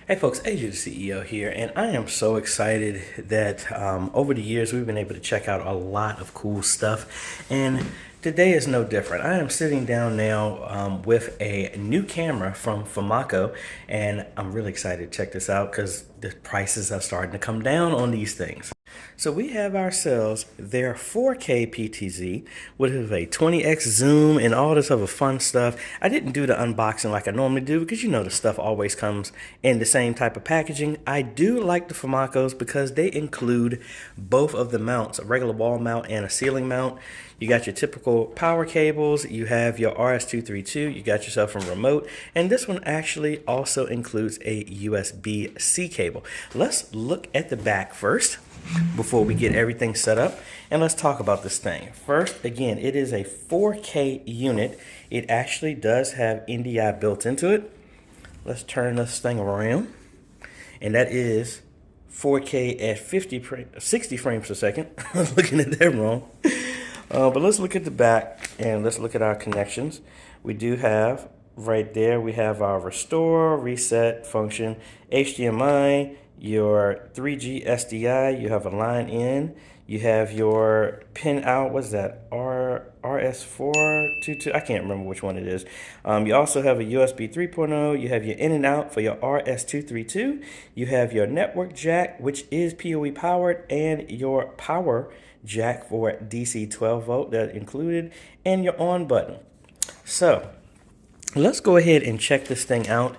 Hey folks, AJ the CEO here, and I am so excited that over the years we've been able to check out a lot of cool stuff, and today is no different. I am sitting down now with a new camera from Fomako, and I'm really excited to check this out because the prices are starting to come down on these things. So we have ourselves their 4K PTZ with a 20x zoom and all this other fun stuff. I didn't do the unboxing like I normally do because you know the stuff always comes in the same type of packaging. I do like the Fomakos because they include both of the mounts, a regular wall mount and a ceiling mount. You got your typical power cables, you have your RS-232, you got yourself a remote, and this one actually also includes a USB-C cable. Let's look at the back first before we get everything set up, and let's talk about this thing. First, again, it is a 4K unit. It actually does have NDI built into it. Let's turn this thing around, and that is 4K at 60 frames per second. I was looking at that wrong. But let's look at the back and let's look at our connections. We do have right there, we have our restore, reset function, HDMI, your 3G SDI, you have a line in, you have your pin out, what's that, RS422, I can't remember which one it is. You also have a USB 3.0, you have your in and out for your RS232, you have your network jack, which is PoE powered, and your power jack for DC 12 volt that included, and your on button. So let's go ahead and check this thing out.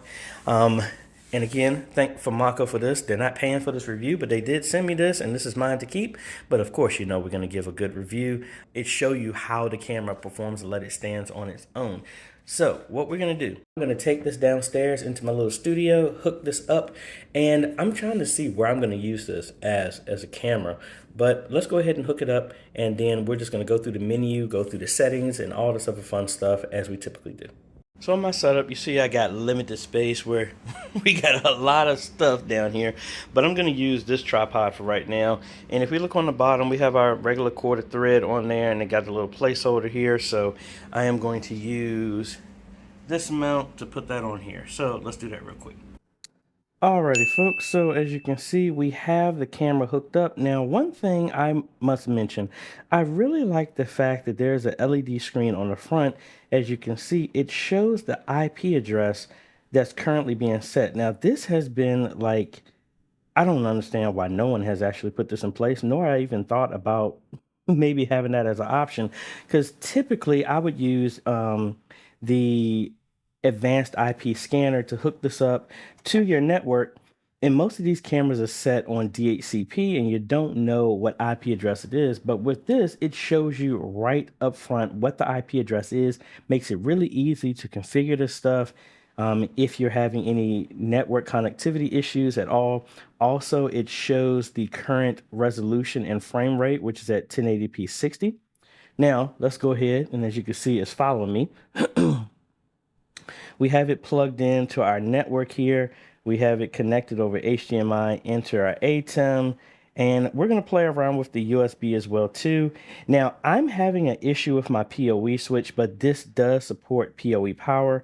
And again, thank Fomako for this. They're not paying for this review, but they did send me this, and this is mine to keep. But of course, you know we're going to give a good review. It show you how the camera performs and let it stand on its own. So what we're going to do, I'm going to take this downstairs into my little studio, hook this up, and I'm trying to see where I'm going to use this as a camera. But let's go ahead and hook it up, and then we're just going to go through the menu, go through the settings, and all this other fun stuff as we typically do. So on my setup, you see I got limited space where we got a lot of stuff down here, but I'm going to use this tripod for right now. And if we look on the bottom, we have our regular quarter thread on there, and it got the little placeholder here. So I am going to use this mount to put that on here. So let's do that real quick. Alrighty folks, so as you can see, we have the camera hooked up. Now, one thing I must mention, I really like the fact that there's a LED screen on the front. As you can see, it shows the IP address that's currently being set. Now, this has been like, I don't understand why no one has actually put this in place, nor I even thought about maybe having that as an option, because typically I would use the advanced IP scanner to hook this up to your network. And most of these cameras are set on DHCP and you don't know what IP address it is. But with this, it shows you right up front what the IP address is, makes it really easy to configure this stuff. If you're having any network connectivity issues at all. Also, it shows the current resolution and frame rate, which is at 1080p 60. Now, let's go ahead, and as you can see, it's following me. We have it plugged into our network here. We have it connected over HDMI into our ATEM, and we're going to play around with the USB as well too. Now, I'm having an issue with my PoE switch, but this does support PoE power.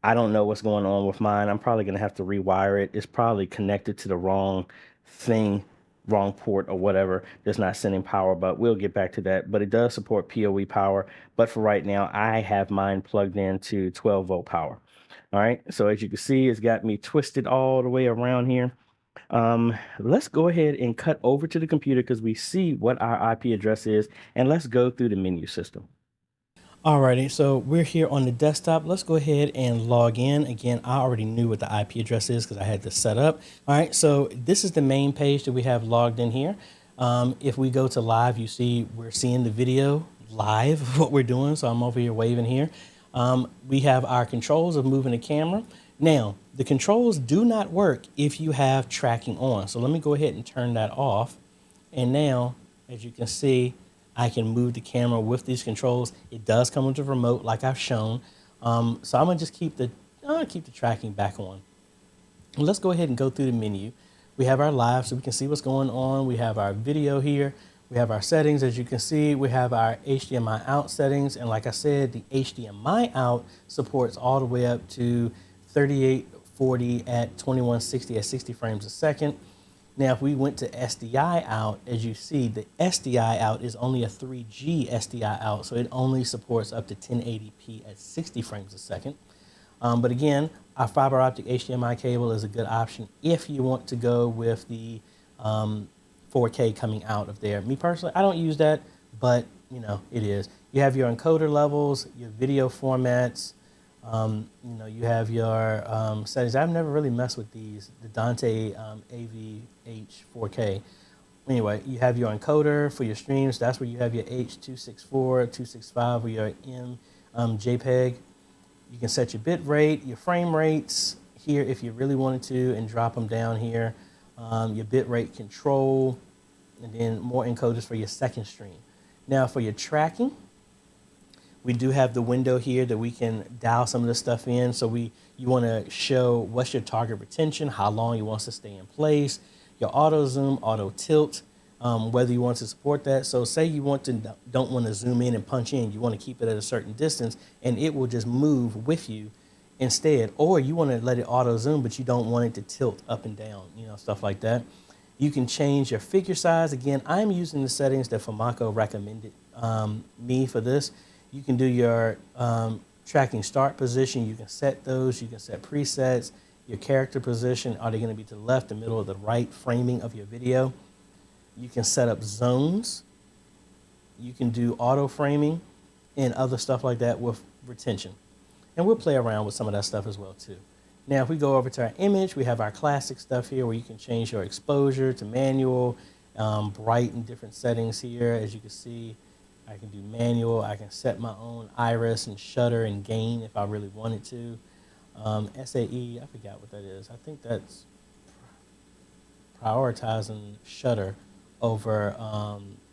I don't know what's going on with mine. I'm probably going to have to rewire it. It's probably connected to the wrong thing, wrong port or whatever, that's not sending power, but we'll get back to that. But it does support PoE power. But for right now, I have mine plugged into 12 volt power. All right, so as you can see, it's got me twisted all the way around here. Let's go ahead and cut over to the computer because we see what our IP address is, and let's go through the menu system. Alrighty, so we're here on the desktop. Let's go ahead and log in. Again, I already knew what the IP address is because I had this set up. All right, so this is the main page that we have logged in here. If we go to live, you see we're seeing the video live of what we're doing. So I'm over here waving here. We have our controls of moving the camera. Now, the controls do not work if you have tracking on. So let me go ahead and turn that off. And now, as you can see, I can move the camera with these controls. It does come with a remote like I've shown. So I'm gonna just keep the tracking back on. Let's go ahead and go through the menu. We have our live so we can see what's going on. We have our video here. We have our settings. As you can see, we have our HDMI out settings. And like I said, the HDMI out supports all the way up to 38 40 at 2160 at 60 frames a second. Now, if we went to SDI out, as you see, the SDI out is only a 3G SDI out, so it only supports up to 1080p at 60 frames a second. But again, our fiber optic HDMI cable is a good option if you want to go with the 4K coming out of there. Me personally, I don't use that, but you know, it is. You have your encoder levels, your video formats, you know, you have your settings. I've never really messed with these, the Dante AVH 4K. Anyway, you have your encoder for your streams. That's where you have your H.264, 265, or your JPEG. You can set your bit rate, your frame rates here if you really wanted to, and drop them down here. Your bit rate control, and then more encoders for your second stream. Now for your tracking, we do have the window here that we can dial some of this stuff in. So you want to show what's your target retention, how long you want to stay in place, your auto zoom, auto tilt, whether you want to support that. So say you don't want to zoom in and punch in, you want to keep it at a certain distance, and it will just move with you instead. Or you want to let it auto zoom, but you don't want it to tilt up and down, you know, stuff like that. You can change your figure size. Again, I'm using the settings that Fomako recommended me for this. You can do your tracking start position. You can set those. You can set presets. Your character position. Are they going to be to the left, the middle, or the right framing of your video? You can set up zones. You can do auto framing and other stuff like that with retention. And we'll play around with some of that stuff as well too. Now, if we go over to our image, we have our classic stuff here where you can change your exposure to manual, bright and different settings here. As you can see, I can do manual. I can set my own iris and shutter and gain if I really wanted to. SAE, I forgot what that is. I think that's prioritizing shutter over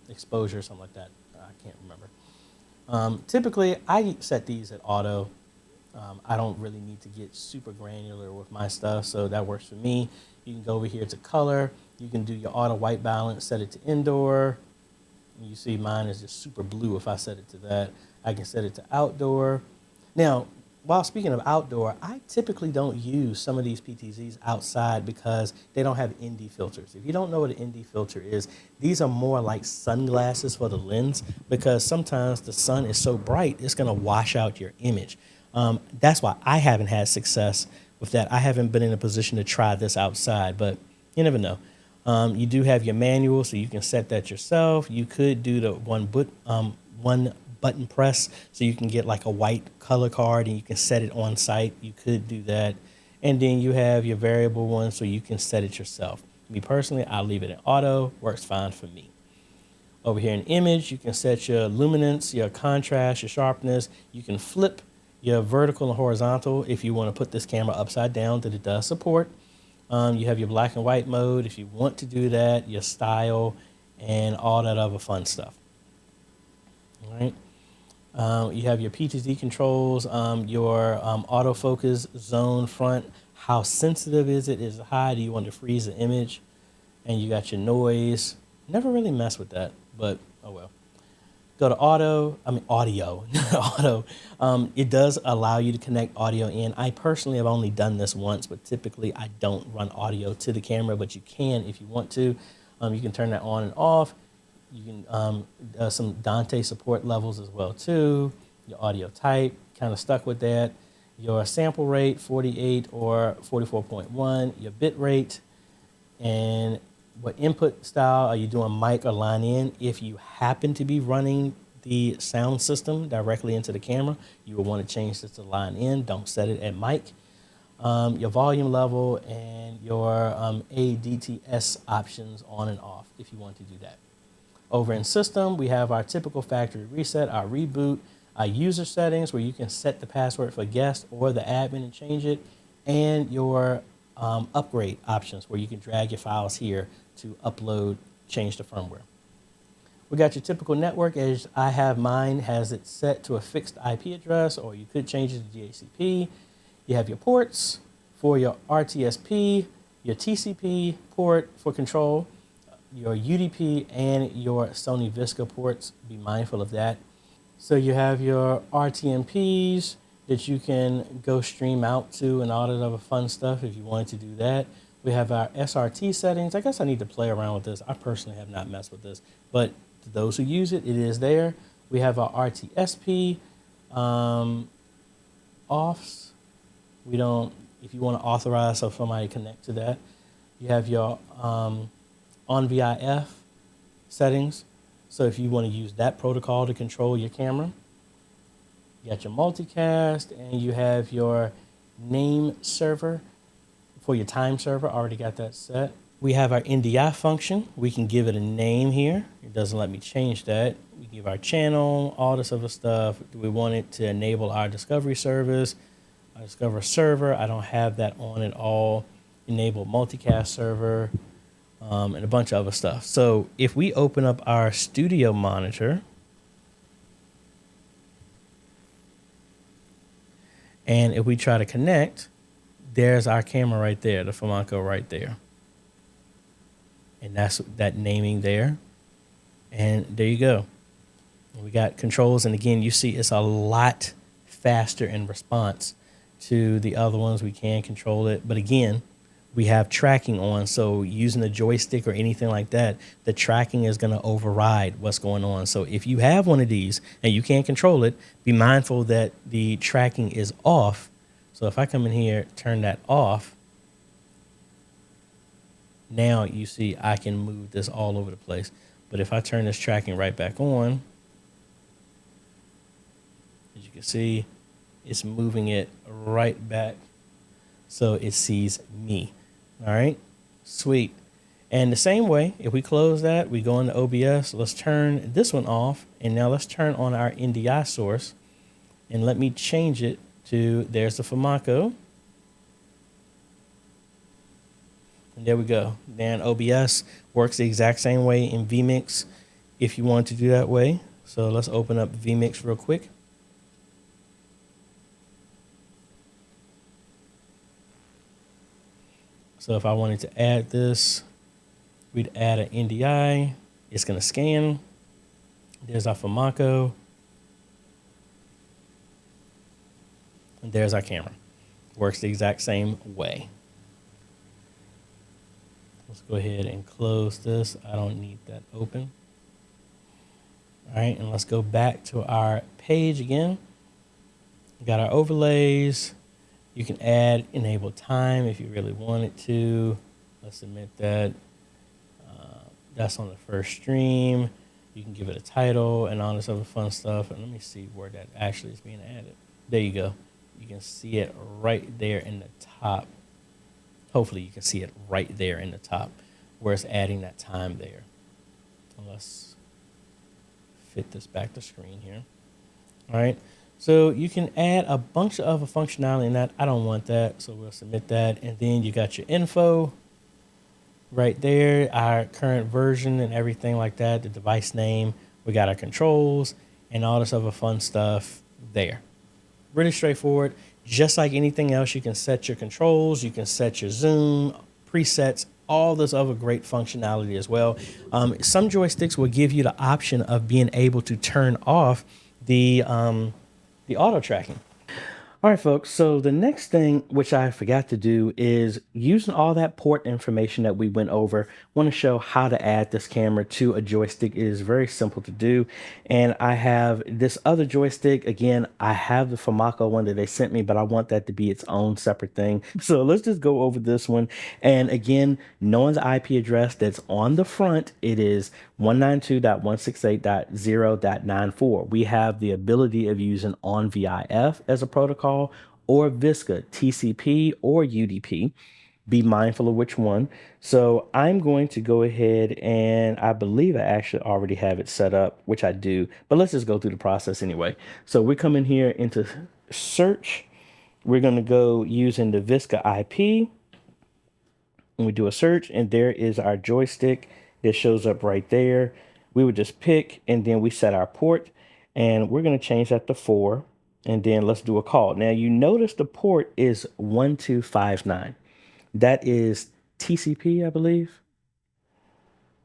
exposure or something like that. I can't remember. Typically, I set these at auto. I don't really need to get super granular with my stuff, so that works for me. You can go over here to color. You can do your auto white balance, set it to indoor. You see mine is just super blue if I set it to that. I can set it to outdoor. Now, while speaking of outdoor, I typically don't use some of these PTZs outside because they don't have ND filters. If you don't know what an ND filter is, these are more like sunglasses for the lens because sometimes the sun is so bright, it's gonna wash out your image. That's why I haven't had success with that. I haven't been in a position to try this outside, but you never know. You do have your manual, so you can set that yourself. You could do the one button press, so you can get like a white color card and you can set it on site. You could do that. And then you have your variable one, so you can set it yourself. Me personally, I'll leave it in auto, works fine for me. Over here in image, you can set your luminance, your contrast, your sharpness. You can flip your vertical and horizontal if you want to put this camera upside down, that it does support. You have your black and white mode if you want to do that, your style, and all that other fun stuff. All right. You have your PTZ controls, your autofocus zone front. How sensitive is it? Is it high? Do you want to freeze the image? And you got your noise. Never really mess with that, but oh well. Go to audio, auto. It does allow you to connect audio in. I personally have only done this once, but typically I don't run audio to the camera, but you can if you want to. You can turn that on and off. You can some Dante support levels as well too. Your audio type, kind of stuck with that. Your sample rate, 48 or 44.1. Your bit rate, and what input style are you doing, mic or line in? If you happen to be running the sound system directly into the camera, you will want to change this to line in. Don't set it at mic. Your volume level and your ADTS options on and off if you want to do that. Over in system, we have our typical factory reset, our reboot, our user settings where you can set the password for guest or the admin and change it, and your upgrade options where you can drag your files here to upload, change the firmware. We got your typical network, as I have mine, has it set to a fixed IP address, or you could change it to DHCP. You have your ports for your RTSP, your TCP port for control, your UDP, and your Sony Visca ports. Be mindful of that. So you have your RTMPs, that you can go stream out to and all that other fun stuff if you wanted to do that. We have our SRT settings. I guess I need to play around with this. I personally have not messed with this, but to those who use it, it is there. We have our RTSP offs. We don't, if you want to authorize so somebody connect to that. You have your on VIF settings. So if you want to use that protocol to control your camera. You got your multicast, and you have your name server for your time server. Already got that set. We have our NDI function. We can give it a name here. It doesn't let me change that. We give our channel, all this other stuff. Do we want it to enable our discovery service? Our discover server, I don't have that on at all. Enable multicast server, and a bunch of other stuff. So if we open up our studio monitor, and if we try to connect, there's our camera right there, the Fomako right there. And that's that naming there. And there you go. And we got controls. And again, you see it's a lot faster in response to the other ones. We can control it. But again, we have tracking on. So using a joystick or anything like that, the tracking is going to override what's going on. So if you have one of these and you can't control it, be mindful that the tracking is off. So if I come in here, turn that off, now you see I can move this all over the place. But if I turn this tracking right back on, as you can see, it's moving it right back so it sees me. All right, sweet. And the same way, if we close that, we go into OBS. Let's turn this one off. And now let's turn on our NDI source. And let me change it to, there's the Fomako. And there we go. Then OBS works the exact same way in VMix if you want to do that way. So let's open up VMix real quick. So if I wanted to add this, we'd add an NDI. It's going to scan. There's our Fomako. And there's our camera. Works the exact same way. Let's go ahead and close this. I don't need that open. All right, and let's go back to our page again. We got our overlays. You can add enable time if you really wanted to. Let's submit that. That's on the first stream. You can give it a title and all this other fun stuff. And let me see where that actually is being added. There you go. You can see it right there in the top. Hopefully you can see it right there in the top where it's adding that time there. So let's fit this back to screen here. All right. So you can add a bunch of other functionality in that. I don't want that, so we'll submit that. And then you got your info right there, our current version and everything like that, the device name. We got our controls and all this other fun stuff there. Really straightforward. Just like anything else, you can set your controls, you can set your zoom, presets, all this other great functionality as well. Some joysticks will give you the option of being able to turn off the auto tracking. All right, folks. So the next thing, which I forgot to do, is using all that port information that we went over. I want to show how to add this camera to a joystick. It is very simple to do. And I have this other joystick. Again, I have the Fomako one that they sent me, but I want that to be its own separate thing. So let's just go over this one. And again, knowing the IP address that's on the front, it is 192.168.0.94. We have the ability of using on VIF as a protocol, or VSCA, TCP, or UDP. Be mindful of which one. So I'm going to go ahead, and I believe I actually already have it set up, which I do, but let's just go through the process anyway. So we come in here into search. We're going to go using the VSCA IP, and we do a search, and there is our joystick that shows up right there. We would just pick, and then we set our port, and we're going to change that to 4. And then let's do a call. Now you notice the port is 1259. That is TCP, I believe.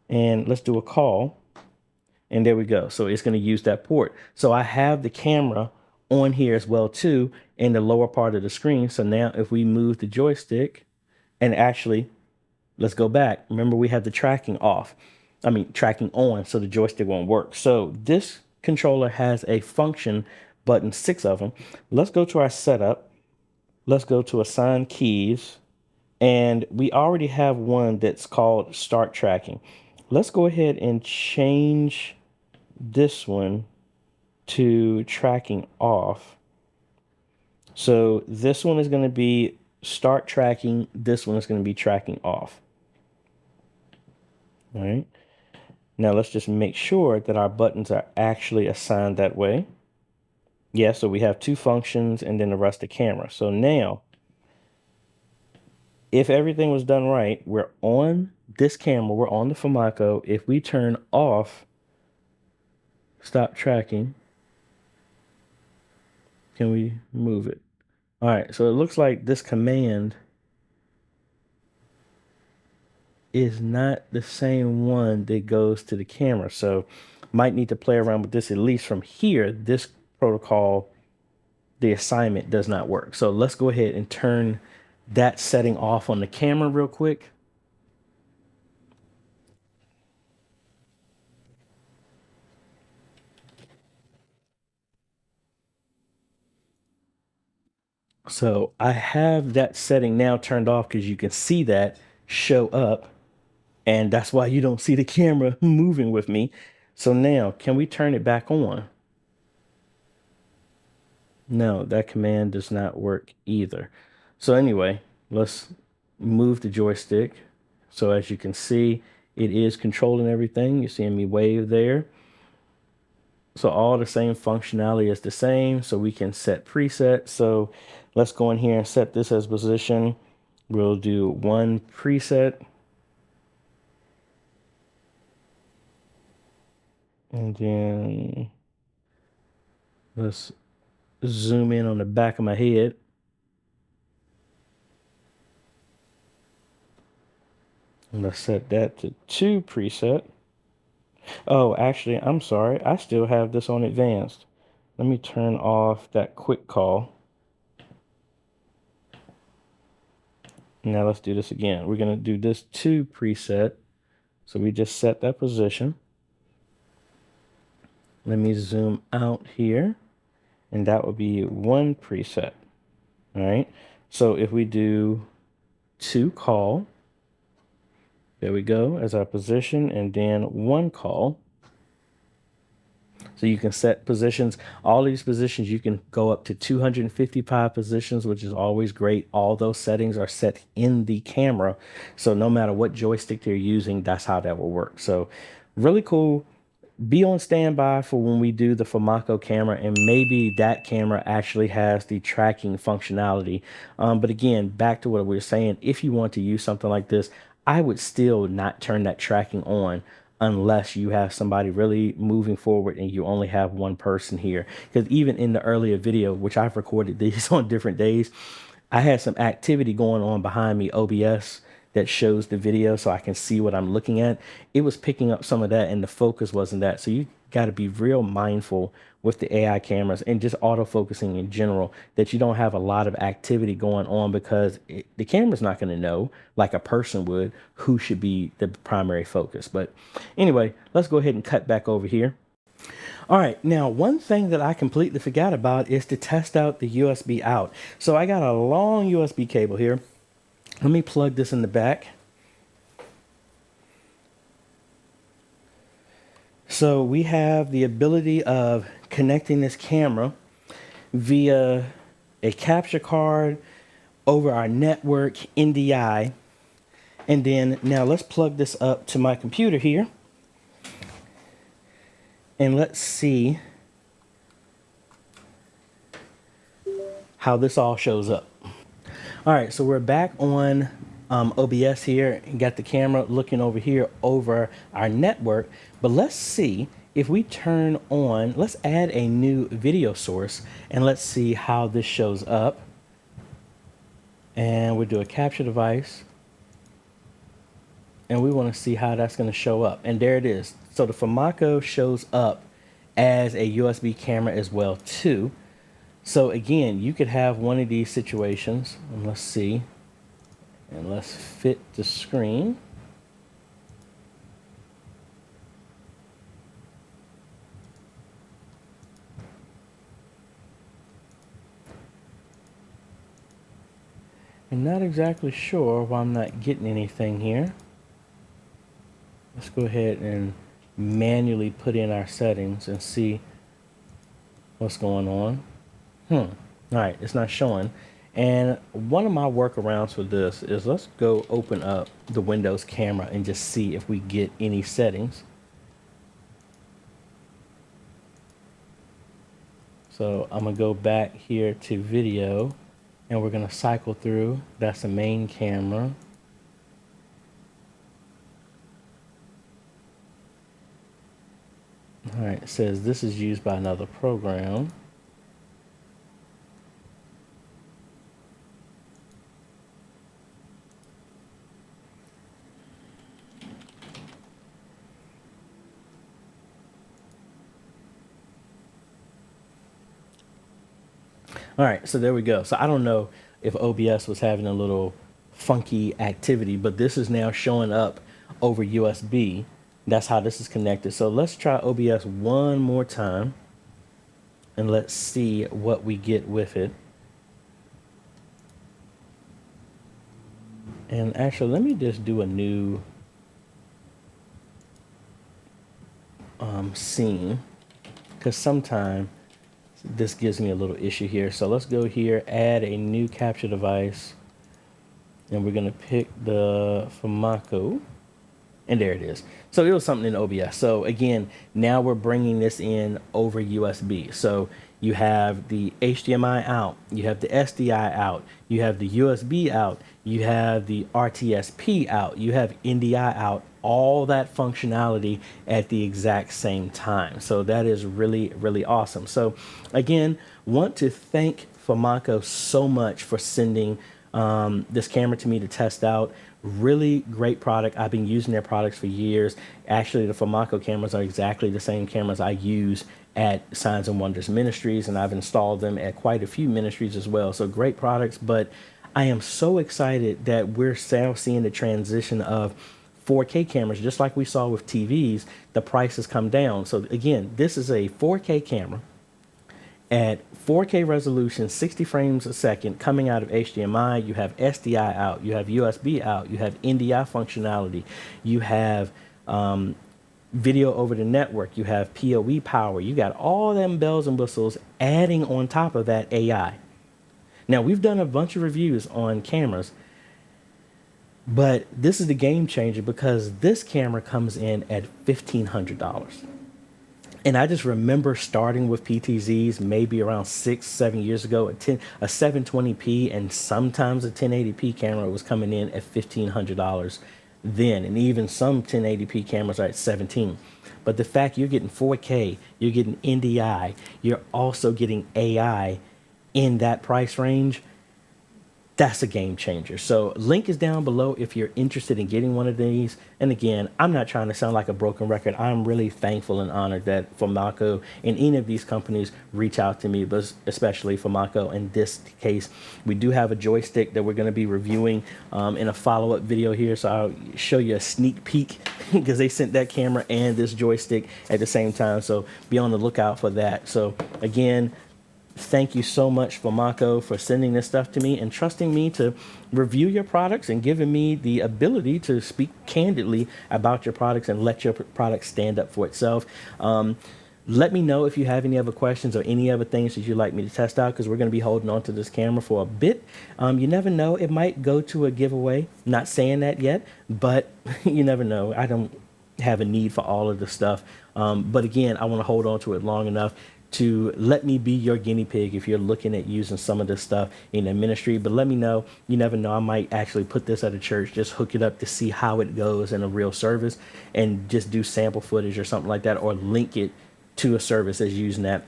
And let's do a call. And there we go. So it's going to use that port. So I have the camera on here as well too in the lower part of the screen. So now if we move the joystick, and actually let's go back. Remember, we have the tracking off. I mean, tracking on, so the joystick won't work. So this controller has a function button, 6 of them. Let's go to our setup. Let's go to assign keys. And we already have one that's called start tracking. Let's go ahead and change this one to tracking off. So this one is going to be start tracking. This one is going to be tracking off. All right. Now let's just make sure that our buttons are actually assigned that way. Yeah, so we have 2 functions and then the rest of camera. So now, if everything was done right, we're on this camera, we're on the Fomako. If we turn off stop tracking, can we move it? All right, so it looks like this command is not the same one that goes to the camera. So might need to play around with this. At least from here, this protocol, the assignment does not work. So let's go ahead and turn that setting off on the camera real quick. So I have that setting now turned off because you can see that show up, and that's why you don't see the camera moving with me. So now, can we turn it back on? No, that command does not work either. So anyway, let's move the joystick. So as you can see, it is controlling everything. You're seeing me wave there. So all the same functionality is the same. So we can set presets. So let's go in here and set this as position. We'll do 1 preset. And then let's zoom in on the back of my head. And let's set that to 2 preset. Oh, actually, I'm sorry. I still have this on advanced. Let me turn off that quick call. Now let's do this again. We're going to do this 2 preset. So we just set that position. Let me zoom out here. And that would be 1 preset. All right. So if we do 2 call, there we go, as our position, and then 1 call. So you can set positions. All these positions, you can go up to 255 positions, which is always great. All those settings are set in the camera. So no matter what joystick they're using, that's how that will work. So really cool. Be on standby for when we do the Fomako camera, and maybe that camera actually has the tracking functionality. But again, back to what we were saying, if you want to use something like this, I would still not turn that tracking on unless you have somebody really moving forward and you only have 1 person here. Because even in the earlier video, which I've recorded these on different days, I had some activity going on behind me, OBS, that shows the video so I can see what I'm looking at. It was picking up some of that and the focus wasn't that. So you got to be real mindful with the AI cameras and just autofocusing in general that you don't have a lot of activity going on, because the camera's not going to know, like a person would, who should be the primary focus. But anyway, let's go ahead and cut back over here. All right, now one thing that I completely forgot about is to test out the USB out. So I got a long USB cable here. Let me plug this in the back. So we have the ability of connecting this camera via a capture card over our network NDI. And then now let's plug this up to my computer here. And let's see how this all shows up. All right, so we're back on OBS here and got the camera looking over here over our network. But let's see if we turn on, let's add a new video source and let's see how this shows up. And we'll do a capture device. And we want to see how that's going to show up. And there it is. So the Fomako shows up as a USB camera as well too. So again, you could have one of these situations, and let's see, and let's fit the screen. I'm not exactly sure why I'm not getting anything here. Let's go ahead and manually put in our settings and see what's going on. All right, it's not showing. And one of my workarounds for this is let's go open up the Windows camera and just see if we get any settings. So I'm gonna go back here to video and we're gonna cycle through. That's the main camera. All right, it says this is used by another program. All right, so there we go. So I don't know if OBS was having a little funky activity, but this is now showing up over USB. That's how this is connected. So let's try OBS one more time and let's see what we get with it. And actually, let me just do a new scene, because sometimes this gives me a little issue here. So let's go here, add a new capture device, and we're gonna pick the Fomako, and there it is. So it was something in OBS. So again, now we're bringing this in over USB. So you have the HDMI out, you have the SDI out, you have the USB out, you have the RTSP out, you have NDI out, all that functionality at the exact same time. So that is really, really awesome. So again, want to thank Fomako so much for sending this camera to me to test out. Really great product. I've been using their products for years. Actually, the Fomako cameras are exactly the same cameras I use at Signs and Wonders Ministries, and I've installed them at quite a few ministries as well. So great products, but I am so excited that we're now seeing the transition of 4K cameras, just like we saw with TVs. The price has come down. So again, this is a 4K camera at 4K resolution, 60 frames a second, coming out of HDMI. You have SDI out, you have USB out, you have NDI functionality, you have video over the network, you have PoE power, you got all them bells and whistles, adding on top of that AI. Now, we've done a bunch of reviews on cameras, but this is the game changer because this camera comes in at $1,500. And I just remember starting with PTZs maybe around 6-7 years ago, a 720p and sometimes a 1080p camera was coming in at $1,500 then, and even some 1080p cameras are at $17. But the fact you're getting 4K, you're getting NDI, you're also getting AI in that price range, that's a game changer. So link is down below if you're interested in getting one of these. And again, I'm not trying to sound like a broken record. I'm really thankful and honored that Fomako and any of these companies reach out to me, but especially Fomako in this case. We do have a joystick that we're going to be reviewing in a follow-up video here. So I'll show you a sneak peek because they sent that camera and this joystick at the same time. So be on the lookout for that. So again, thank you so much, Fomako, for sending this stuff to me and trusting me to review your products and giving me the ability to speak candidly about your products and let your product stand up for itself. Let me know if you have any other questions or any other things that you'd like me to test out, because we're going to be holding on to this camera for a bit. You never know. It might go to a giveaway. Not saying that yet, but you never know. I don't have a need for all of this stuff. But again, I want to hold on to it long enough to let me be your guinea pig if you're looking at using some of this stuff in the ministry. But let me know. You never know. I might actually put this at a church, just hook it up to see how it goes in a real service and just do sample footage or something like that, or link it to a service as using that.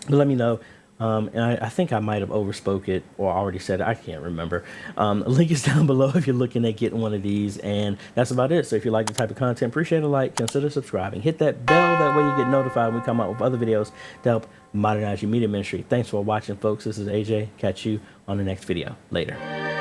But let me know. And I think I might have overspoke it or already said it. I can't remember. Link is down below if you're looking at getting one of these. And that's about it. So if you like the type of content, appreciate a like, consider subscribing. Hit that bell. That way you get notified when we come out with other videos to help Modernize Your Media Ministry. Thanks for watching, folks. This is AJ. Catch you on the next video. Later.